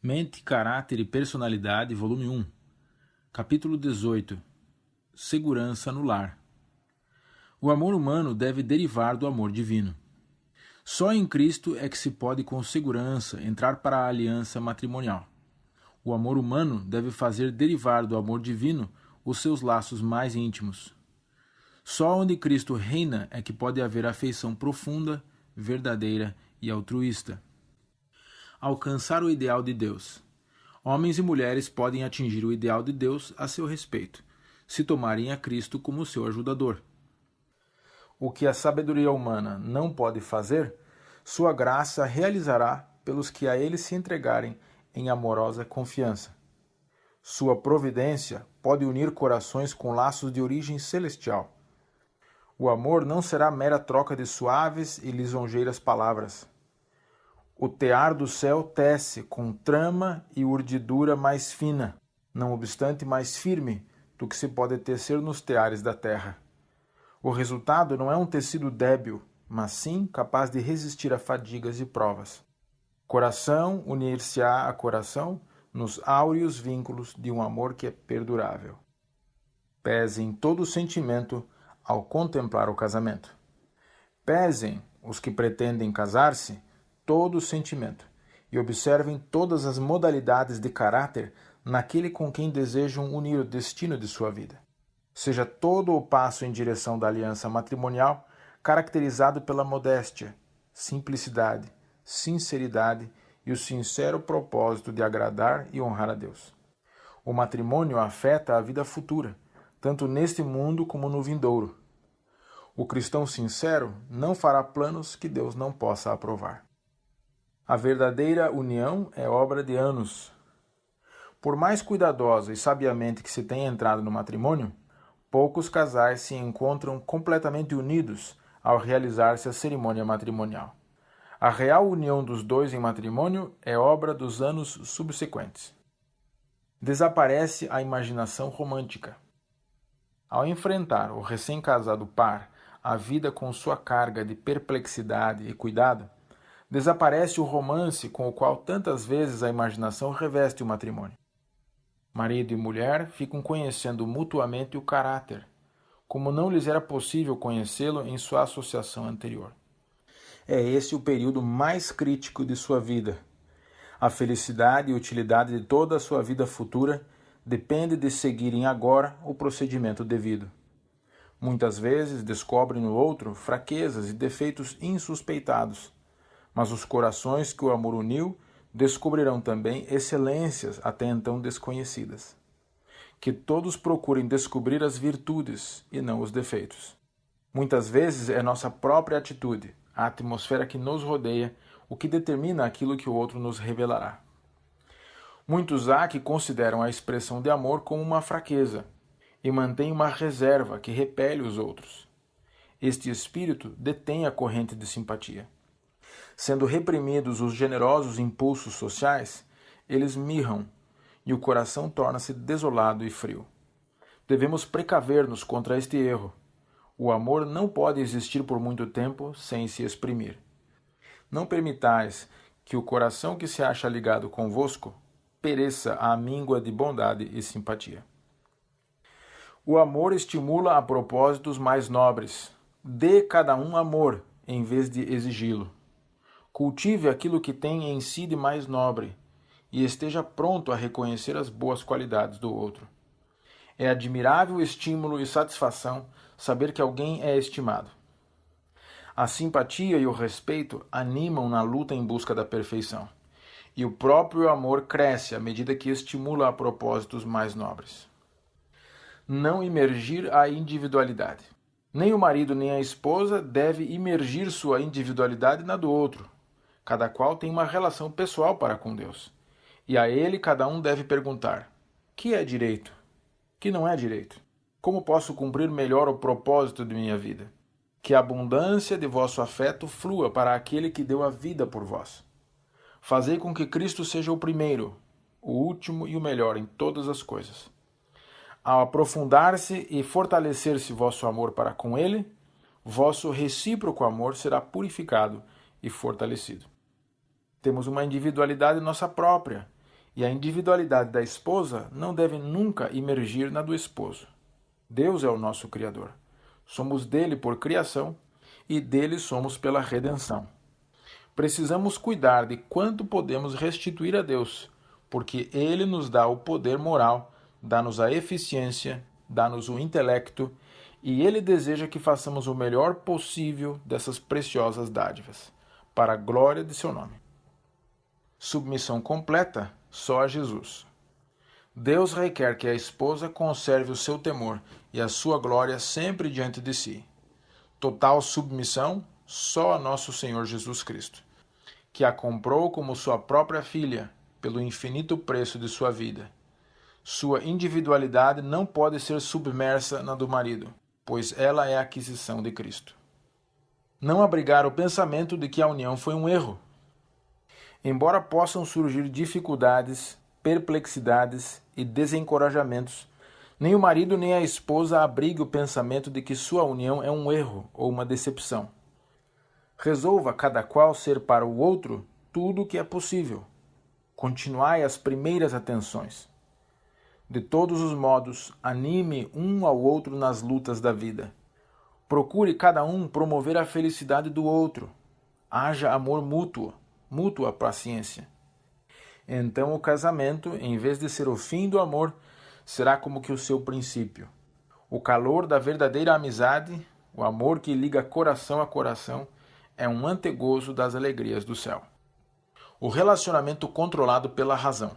Mente, Caráter e Personalidade, volume 1, capítulo 18. Segurança no lar. O amor humano deve derivar do amor divino. Só em Cristo é que se pode com segurança entrar para a aliança matrimonial. O amor humano deve fazer derivar do amor divino os seus laços mais íntimos. Só onde Cristo reina é que pode haver afeição profunda, verdadeira e altruísta. Alcançar o ideal de Deus. Homens e mulheres podem atingir o ideal de Deus a seu respeito, se tomarem a Cristo como seu ajudador. O que a sabedoria humana não pode fazer, sua graça realizará pelos que a ele se entregarem em amorosa confiança. Sua providência pode unir corações com laços de origem celestial. O amor não será mera troca de suaves e lisonjeiras palavras. O tear do céu tece com trama e urdidura mais fina, não obstante mais firme do que se pode tecer nos teares da terra. O resultado não é um tecido débil, mas sim capaz de resistir a fadigas e provas. Coração unir-se-á a coração nos áureos vínculos de um amor que é perdurável. Pesem todo o sentimento ao contemplar o casamento. Pesem os que pretendem casar-se todo o sentimento e observem todas as modalidades de caráter naquele com quem desejam unir o destino de sua vida. Seja todo o passo em direção da aliança matrimonial caracterizado pela modéstia, simplicidade, sinceridade e o sincero propósito de agradar e honrar a Deus. O matrimônio afeta a vida futura, tanto neste mundo como no vindouro. O cristão sincero não fará planos que Deus não possa aprovar. A verdadeira união é obra de anos. Por mais cuidadosa e sabiamente que se tenha entrado no matrimônio, poucos casais se encontram completamente unidos ao realizar-se a cerimônia matrimonial. A real união dos dois em matrimônio é obra dos anos subsequentes. Desaparece a imaginação romântica. Ao enfrentar o recém-casado par a vida com sua carga de perplexidade e cuidado, desaparece o romance com o qual tantas vezes a imaginação reveste o matrimônio. Marido e mulher ficam conhecendo mutuamente o caráter, como não lhes era possível conhecê-lo em sua associação anterior. É esse o período mais crítico de sua vida. A felicidade e utilidade de toda a sua vida futura depende de seguirem agora o procedimento devido. Muitas vezes descobrem no outro fraquezas e defeitos insuspeitados, mas os corações que o amor uniu descobrirão também excelências até então desconhecidas. Que todos procurem descobrir as virtudes e não os defeitos. Muitas vezes é nossa própria atitude, a atmosfera que nos rodeia, o que determina aquilo que o outro nos revelará. Muitos há que consideram a expressão de amor como uma fraqueza e mantêm uma reserva que repele os outros. Este espírito detém a corrente de simpatia. Sendo reprimidos os generosos impulsos sociais, eles mirram e o coração torna-se desolado e frio. Devemos precaver-nos contra este erro. O amor não pode existir por muito tempo sem se exprimir. Não permitais que o coração que se acha ligado convosco pereça à míngua de bondade e simpatia. O amor estimula a propósitos mais nobres. Dê cada um amor, em vez de exigi-lo. Cultive aquilo que tem em si de mais nobre e esteja pronto a reconhecer as boas qualidades do outro. É admirável estímulo e satisfação saber que alguém é estimado. A simpatia e o respeito animam na luta em busca da perfeição, e o próprio amor cresce à medida que estimula a propósitos mais nobres. Não imergir a individualidade. Nem o marido nem a esposa deve imergir sua individualidade na do outro. Cada qual tem uma relação pessoal para com Deus. E a ele cada um deve perguntar: que é direito? Que não é direito? Como posso cumprir melhor o propósito de minha vida? Que a abundância de vosso afeto flua para aquele que deu a vida por vós. Fazei com que Cristo seja o primeiro, o último e o melhor em todas as coisas. Ao aprofundar-se e fortalecer-se vosso amor para com ele, vosso recíproco amor será purificado e fortalecido. Temos uma individualidade nossa própria E a individualidade da esposa não deve nunca imergir na do esposo. Deus é o nosso Criador. Somos dele por criação e dele somos pela redenção. Precisamos cuidar de quanto podemos restituir a Deus, porque ele nos dá o poder moral, dá-nos a eficiência, dá-nos o intelecto, e ele deseja que façamos o melhor possível dessas preciosas dádivas, para a glória de seu nome. Submissão completa só a Jesus. Deus requer que a esposa conserve o seu temor e a sua glória sempre diante de si. Total submissão só a nosso Senhor Jesus Cristo, que a comprou como sua própria filha, pelo infinito preço de sua vida. Sua individualidade não pode ser submersa na do marido, pois ela é a aquisição de Cristo. Não abrigar o pensamento de que a união foi um erro. Embora possam surgir dificuldades, perplexidades e desencorajamentos, nem o marido nem a esposa abrigue o pensamento de que sua união é um erro ou uma decepção. Resolva cada qual ser para o outro tudo o que é possível. Continuai as primeiras atenções. De todos os modos, anime um ao outro nas lutas da vida. Procure cada um promover a felicidade do outro. Haja amor mútuo, mútua paciência. Então o casamento, em vez de ser o fim do amor, será como que o seu princípio. O calor da verdadeira amizade, o amor que liga coração a coração, é um antegozo das alegrias do céu. O relacionamento controlado pela razão.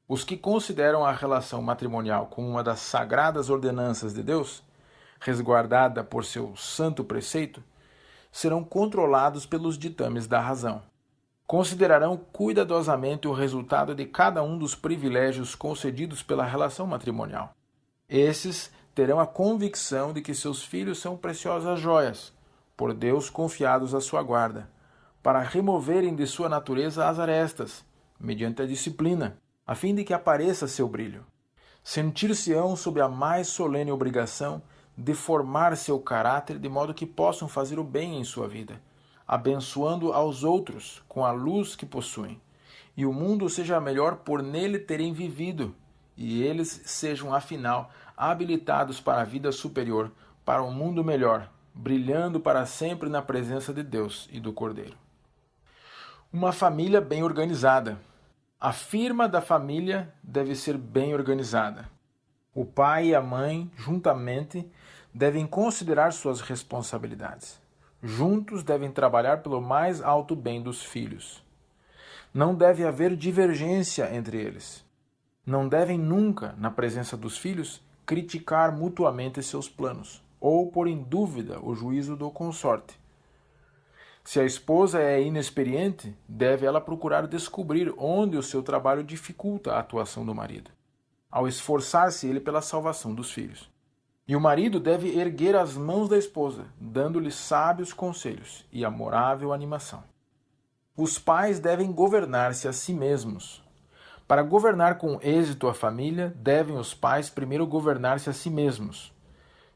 Os que consideram a relação matrimonial como uma das sagradas ordenanças de Deus, resguardada por seu santo preceito, serão controlados pelos ditames da razão. Considerarão cuidadosamente o resultado de cada um dos privilégios concedidos pela relação matrimonial. Esses terão a convicção de que seus filhos são preciosas joias, por Deus confiados à sua guarda, para removerem de sua natureza as arestas, mediante a disciplina, a fim de que apareça seu brilho. Sentir-se-ão sob a mais solene obrigação de formar seu caráter de modo que possam fazer o bem em sua vida, abençoando aos outros com a luz que possuem, e o mundo seja melhor por nele terem vivido, e eles sejam, afinal, habilitados para a vida superior, para um mundo melhor, brilhando para sempre na presença de Deus e do Cordeiro. Uma família bem organizada. A firma da família deve ser bem organizada. O pai e a mãe, juntamente, devem considerar suas responsabilidades. Juntos devem trabalhar pelo mais alto bem dos filhos. Não deve haver divergência entre eles. Não devem nunca, na presença dos filhos, criticar mutuamente seus planos, ou pôr em dúvida o juízo do consorte. Se a esposa é inexperiente, deve ela procurar descobrir onde o seu trabalho dificulta a atuação do marido, ao esforçar-se ele pela salvação dos filhos. E o marido deve erguer as mãos da esposa, dando-lhe sábios conselhos e amorável animação. Os pais devem governar-se a si mesmos. Para governar com êxito a família, devem os pais primeiro governar-se a si mesmos.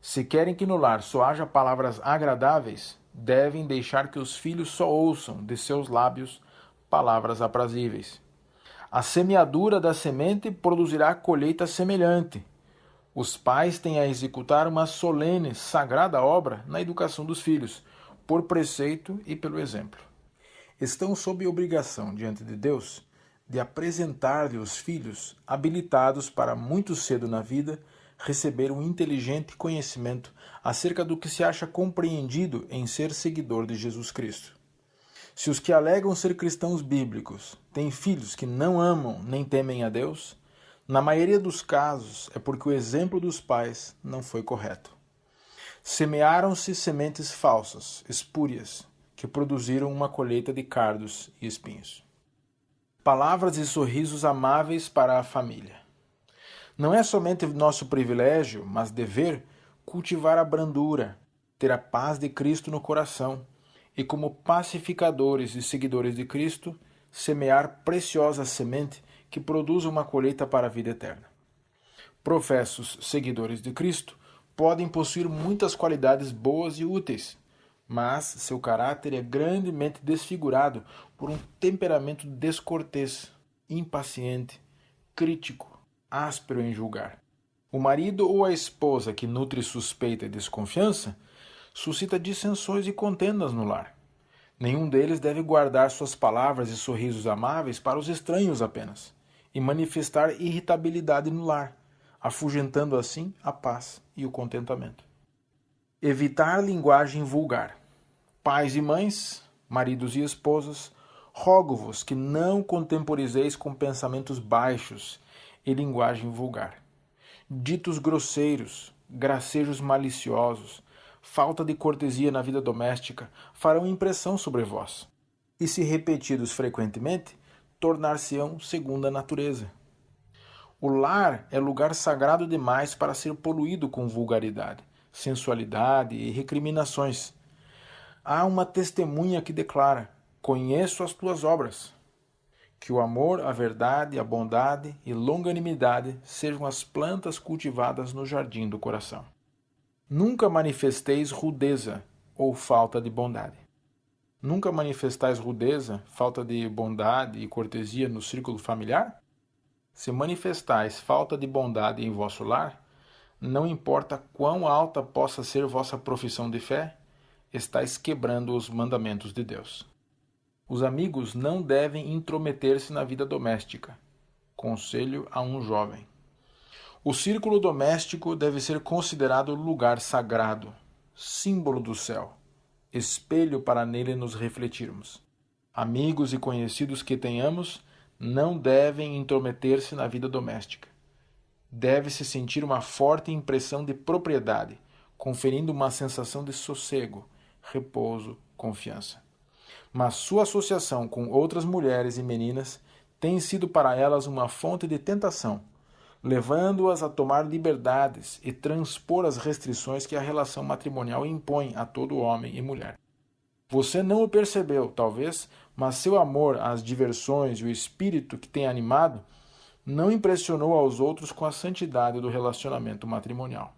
Se querem que no lar só haja palavras agradáveis, devem deixar que os filhos só ouçam de seus lábios palavras aprazíveis. A semeadura da semente produzirá colheita semelhante. Os pais têm a executar uma solene, sagrada obra na educação dos filhos, por preceito e pelo exemplo. Estão sob obrigação diante de Deus de apresentar-lhe os filhos habilitados para muito cedo na vida receber um inteligente conhecimento acerca do que se acha compreendido em ser seguidor de Jesus Cristo. Se os que alegam ser cristãos bíblicos têm filhos que não amam nem temem a Deus, na maioria dos casos é porque o exemplo dos pais não foi correto. Semearam-se sementes falsas, espúrias, que produziram uma colheita de cardos e espinhos. Palavras e sorrisos amáveis para a família. Não é somente nosso privilégio, mas dever, cultivar a brandura, ter a paz de Cristo no coração e, como pacificadores e seguidores de Cristo, semear preciosa semente que produza uma colheita para a vida eterna. Professos seguidores de Cristo podem possuir muitas qualidades boas e úteis, mas seu caráter é grandemente desfigurado por um temperamento descortês, impaciente, crítico, áspero em julgar. O marido ou a esposa que nutre suspeita e desconfiança suscita dissensões e contendas no lar. Nenhum deles deve guardar suas palavras e sorrisos amáveis para os estranhos apenas, e manifestar irritabilidade no lar, afugentando assim a paz e o contentamento. Evitar linguagem vulgar. Pais e mães, maridos e esposas, rogo-vos que não contemporizeis com pensamentos baixos e linguagem vulgar. Ditos grosseiros, gracejos maliciosos, falta de cortesia na vida doméstica farão impressão sobre vós, e se repetidos frequentemente, tornar-se-ão segunda natureza. O lar é lugar sagrado demais para ser poluído com vulgaridade, sensualidade e recriminações. Há uma testemunha que declara: conheço as tuas obras. Que o amor, a verdade, a bondade e longanimidade sejam as plantas cultivadas no jardim do coração. Nunca manifesteis rudeza ou falta de bondade. Nunca manifestais rudeza, falta de bondade e cortesia no círculo familiar? Se manifestais falta de bondade em vosso lar, não importa quão alta possa ser vossa profissão de fé, estáis quebrando os mandamentos de Deus. Os amigos não devem intrometer-se na vida doméstica. Conselho a um jovem. O círculo doméstico deve ser considerado lugar sagrado, símbolo do céu, espelho para nele nos refletirmos. Amigos e conhecidos que tenhamos não devem intrometer-se na vida doméstica. Deve-se sentir uma forte impressão de propriedade, conferindo uma sensação de sossego, repouso, confiança. Mas sua associação com outras mulheres e meninas tem sido para elas uma fonte de tentação, levando-as a tomar liberdades e transpor as restrições que a relação matrimonial impõe a todo homem e mulher. Você não o percebeu, talvez, mas seu amor às diversões e o espírito que tem animado não impressionou aos outros com a santidade do relacionamento matrimonial.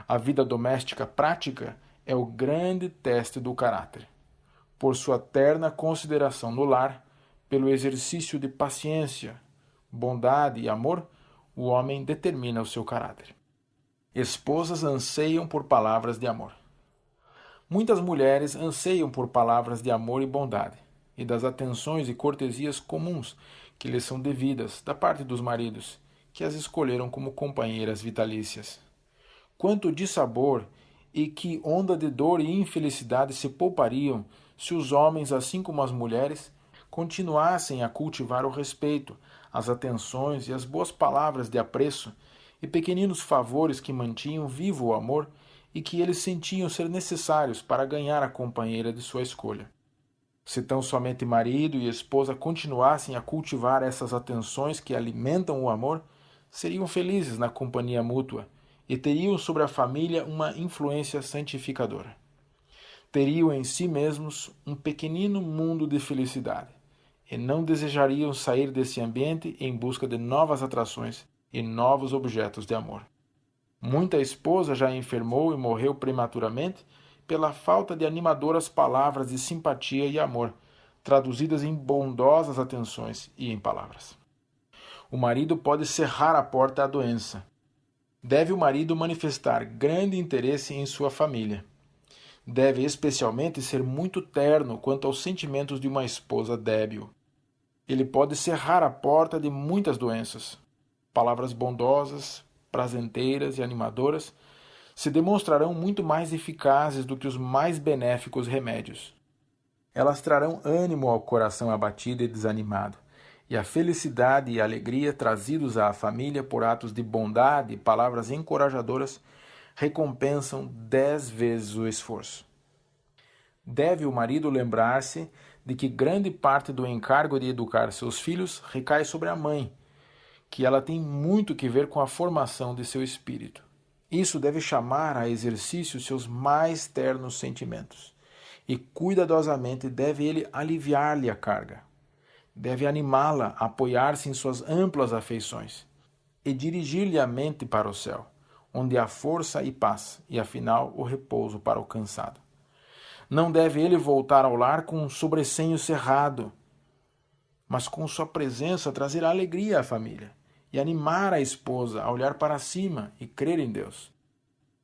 A vida doméstica prática é o grande teste do caráter. Por sua terna consideração no lar, pelo exercício de paciência, bondade e amor, o homem determina o seu caráter. Esposas anseiam por palavras de amor. Muitas mulheres anseiam por palavras de amor e bondade, e das atenções e cortesias comuns que lhes são devidas da parte dos maridos, que as escolheram como companheiras vitalícias. Quanto dissabor e que onda de dor e infelicidade se poupariam se os homens, assim como as mulheres, continuassem a cultivar o respeito, as atenções e as boas palavras de apreço e pequeninos favores que mantinham vivo o amor e que eles sentiam ser necessários para ganhar a companheira de sua escolha. Se tão somente marido e esposa continuassem a cultivar essas atenções que alimentam o amor, seriam felizes na companhia mútua e teriam sobre a família uma influência santificadora. Teriam em si mesmos um pequenino mundo de felicidade e não desejariam sair desse ambiente em busca de novas atrações e novos objetos de amor. Muita esposa já enfermou e morreu prematuramente pela falta de animadoras palavras de simpatia e amor, traduzidas em bondosas atenções e em palavras. O marido pode cerrar a porta à doença. Deve o marido manifestar grande interesse em sua família. Deve especialmente ser muito terno quanto aos sentimentos de uma esposa débil. Ele pode cerrar a porta de muitas doenças. Palavras bondosas, prazenteiras e animadoras se demonstrarão muito mais eficazes do que os mais benéficos remédios. Elas trarão ânimo ao coração abatido e desanimado, e a felicidade e a alegria trazidos à família por atos de bondade e palavras encorajadoras recompensam 10 vezes o esforço. Deve o marido lembrar-se de que grande parte do encargo de educar seus filhos recai sobre a mãe, que ela tem muito que ver com a formação de seu espírito. Isso deve chamar a exercício seus mais ternos sentimentos, e cuidadosamente deve ele aliviar-lhe a carga. Deve animá-la a apoiar-se em suas amplas afeições e dirigir-lhe a mente para o céu, onde há força e paz, e afinal o repouso para o cansado. Não deve ele voltar ao lar com um sobrecenho cerrado, mas com sua presença trazer alegria à família e animar a esposa a olhar para cima e crer em Deus.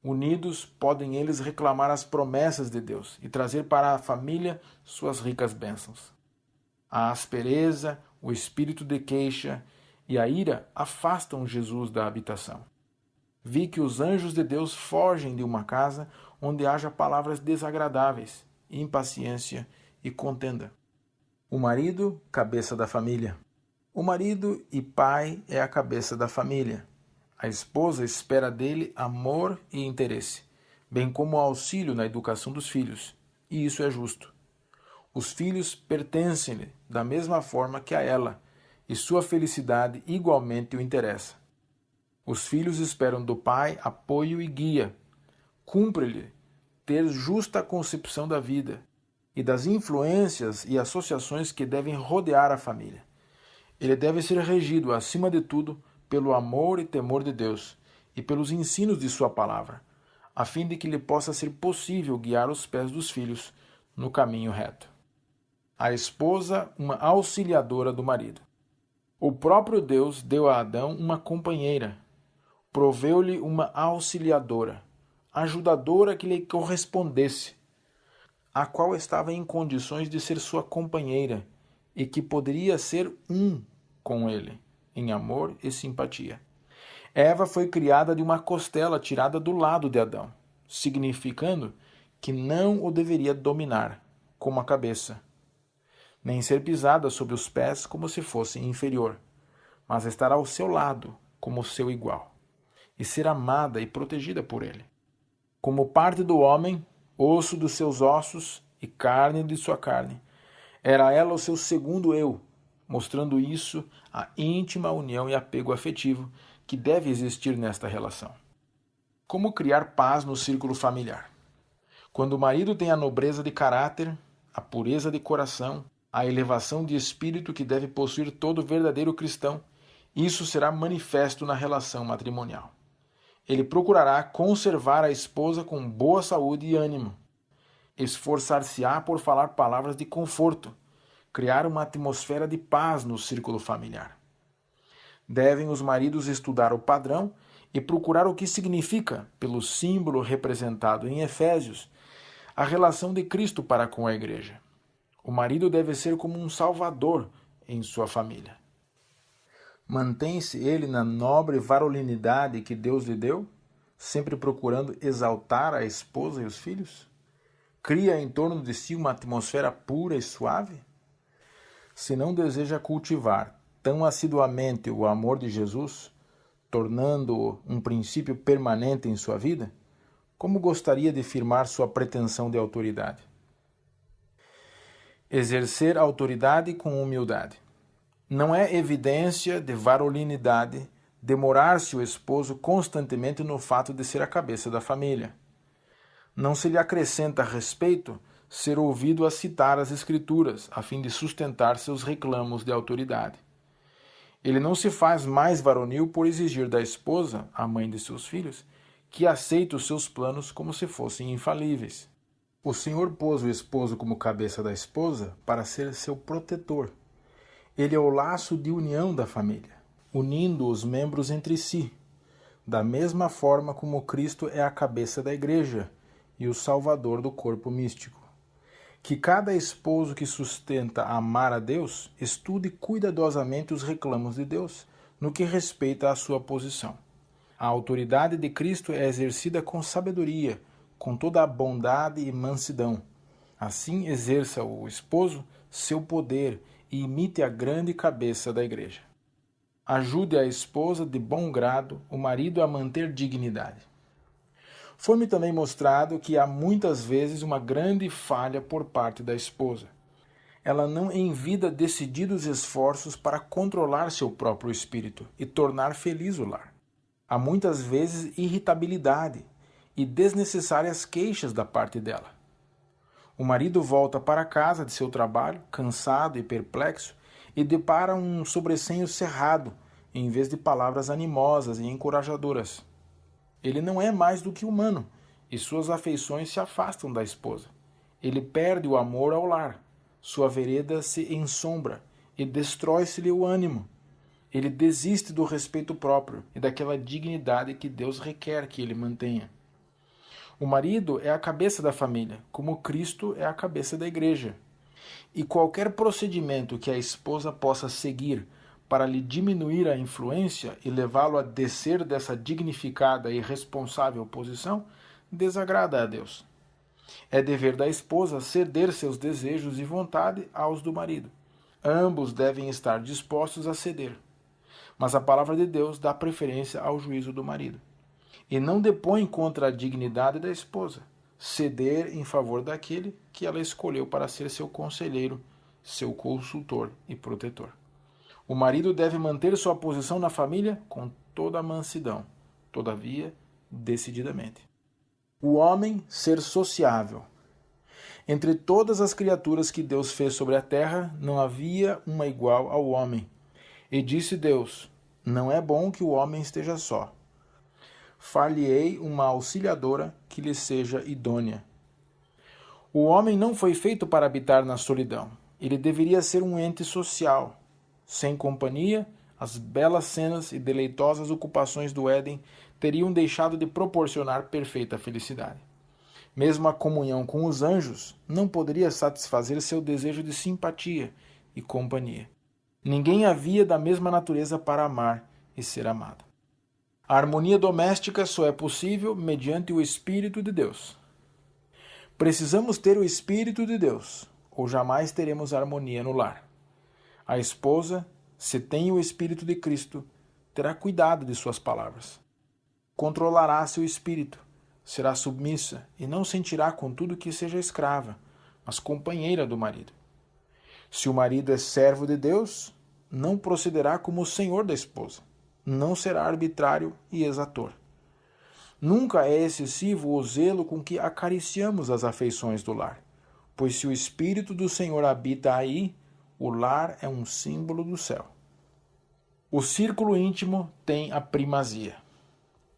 Unidos, podem eles reclamar as promessas de Deus e trazer para a família suas ricas bênçãos. A aspereza, o espírito de queixa e a ira afastam Jesus da habitação. Vi que os anjos de Deus fogem de uma casa onde haja palavras desagradáveis, impaciência e contenda. O marido, cabeça da família. O marido e pai é a cabeça da família. A esposa espera dele amor e interesse, bem como auxílio na educação dos filhos, e isso é justo. Os filhos pertencem-lhe da mesma forma que a ela, e sua felicidade igualmente o interessa. Os filhos esperam do pai apoio e guia. Cumpre-lhe ter justa concepção da vida e das influências e associações que devem rodear a família. Ele deve ser regido, acima de tudo, pelo amor e temor de Deus e pelos ensinos de sua palavra, a fim de que lhe possa ser possível guiar os pés dos filhos no caminho reto. A esposa, uma auxiliadora do marido. O próprio Deus deu a Adão uma companheira, proveu-lhe uma auxiliadora, ajudadora que lhe correspondesse, a qual estava em condições de ser sua companheira e que poderia ser um com ele, em amor e simpatia. Eva foi criada de uma costela tirada do lado de Adão, significando que não o deveria dominar, como a cabeça, nem ser pisada sob os pés como se fosse inferior, mas estar ao seu lado como seu igual, e ser amada e protegida por ele. Como parte do homem, osso dos seus ossos e carne de sua carne, era ela o seu segundo eu, mostrando isso a íntima união e apego afetivo que deve existir nesta relação. Como criar paz no círculo familiar? Quando o marido tem a nobreza de caráter, a pureza de coração, a elevação de espírito que deve possuir todo verdadeiro cristão, isso será manifesto na relação matrimonial. Ele procurará conservar a esposa com boa saúde e ânimo, esforçar-se-á por falar palavras de conforto, criar uma atmosfera de paz no círculo familiar. Devem os maridos estudar o padrão e procurar o que significa, pelo símbolo representado em Efésios, a relação de Cristo para com a igreja. O marido deve ser como um salvador em sua família. Mantém-se ele na nobre varolinidade que Deus lhe deu, sempre procurando exaltar a esposa e os filhos? Cria em torno de si uma atmosfera pura e suave? Se não deseja cultivar tão assiduamente o amor de Jesus, tornando-o um princípio permanente em sua vida, como gostaria de firmar sua pretensão de autoridade? Exercer autoridade com humildade. Não é evidência de varolinidade demorar-se o esposo constantemente no fato de ser a cabeça da família. Não se lhe acrescenta respeito ser ouvido a citar as Escrituras, a fim de sustentar seus reclamos de autoridade. Ele não se faz mais varonil por exigir da esposa, a mãe de seus filhos, que aceite os seus planos como se fossem infalíveis. O Senhor pôs o esposo como cabeça da esposa para ser seu protetor. Ele é o laço de união da família, unindo os membros entre si, da mesma forma como Cristo é a cabeça da igreja e o salvador do corpo místico. Que cada esposo que sustenta amar a Deus estude cuidadosamente os reclamos de Deus no que respeita à sua posição. A autoridade de Cristo é exercida com sabedoria, com toda a bondade e mansidão. Assim exerça o esposo seu poder e imite a grande cabeça da igreja. Ajude a esposa de bom grado, o marido a manter dignidade. Foi-me também mostrado que há muitas vezes uma grande falha por parte da esposa. Ela não envida decididos esforços para controlar seu próprio espírito e tornar feliz o lar. Há muitas vezes irritabilidade e desnecessárias queixas da parte dela. O marido volta para casa de seu trabalho, cansado e perplexo, e depara um sobrecenho cerrado, em vez de palavras animosas e encorajadoras. Ele não é mais do que humano, e suas afeições se afastam da esposa. Ele perde o amor ao lar, sua vereda se ensombra, e destrói-se-lhe o ânimo. Ele desiste do respeito próprio e daquela dignidade que Deus requer que ele mantenha. O marido é a cabeça da família, como Cristo é a cabeça da igreja. E qualquer procedimento que a esposa possa seguir para lhe diminuir a influência e levá-lo a descer dessa dignificada e responsável posição, desagrada a Deus. É dever da esposa ceder seus desejos e vontade aos do marido. Ambos devem estar dispostos a ceder. Mas a palavra de Deus dá preferência ao juízo do marido. E não depõe contra a dignidade da esposa, ceder em favor daquele que ela escolheu para ser seu conselheiro, seu consultor e protetor. O marido deve manter sua posição na família com toda a mansidão, todavia, decididamente. O homem ser sociável. Entre todas as criaturas que Deus fez sobre a terra, não havia uma igual ao homem. E disse Deus: não é bom que o homem esteja só. Far-lhe-ei uma auxiliadora que lhe seja idônea. O homem não foi feito para habitar na solidão. Ele deveria ser um ente social. Sem companhia, as belas cenas e deleitosas ocupações do Éden teriam deixado de proporcionar perfeita felicidade. Mesmo a comunhão com os anjos não poderia satisfazer seu desejo de simpatia e companhia. Ninguém havia da mesma natureza para amar e ser amado. A harmonia doméstica só é possível mediante o Espírito de Deus. Precisamos ter o Espírito de Deus, ou jamais teremos harmonia no lar. A esposa, se tem o Espírito de Cristo, terá cuidado de suas palavras. Controlará seu espírito, será submissa e não sentirá contudo que seja escrava, mas companheira do marido. Se o marido é servo de Deus, não procederá como o senhor da esposa, não será arbitrário e exator. Nunca é excessivo o zelo com que acariciamos as afeições do lar, pois se o Espírito do Senhor habita aí, o lar é um símbolo do céu. O círculo íntimo tem a primazia.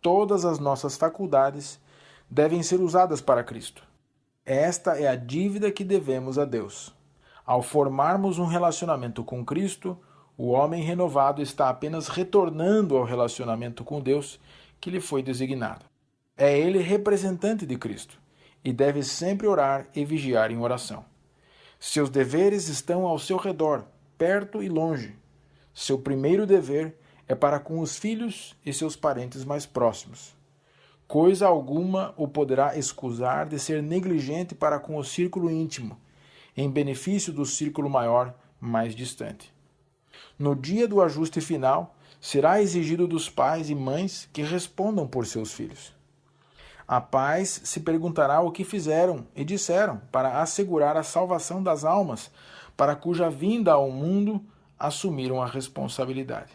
Todas as nossas faculdades devem ser usadas para Cristo. Esta é a dívida que devemos a Deus. Ao formarmos um relacionamento com Cristo, o homem renovado está apenas retornando ao relacionamento com Deus que lhe foi designado. É ele representante de Cristo e deve sempre orar e vigiar em oração. Seus deveres estão ao seu redor, perto e longe. Seu primeiro dever é para com os filhos e seus parentes mais próximos. Coisa alguma o poderá excusar de ser negligente para com o círculo íntimo, em benefício do círculo maior, mais distante. No dia do ajuste final, será exigido dos pais e mães que respondam por seus filhos. A paz se perguntará o que fizeram e disseram para assegurar a salvação das almas, para cuja vinda ao mundo assumiram a responsabilidade.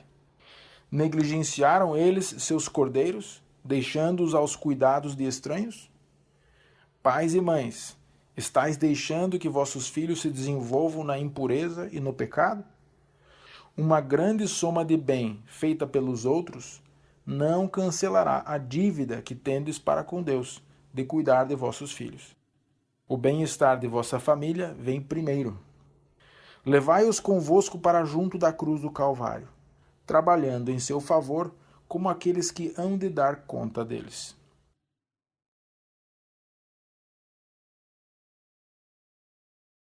Negligenciaram eles seus cordeiros, deixando-os aos cuidados de estranhos? Pais e mães, estáis deixando que vossos filhos se desenvolvam na impureza e no pecado? Uma grande soma de bem feita pelos outros não cancelará a dívida que tendes para com Deus, de cuidar de vossos filhos. O bem-estar de vossa família vem primeiro. Levai-os convosco para junto da cruz do Calvário, trabalhando em seu favor como aqueles que hão de dar conta deles.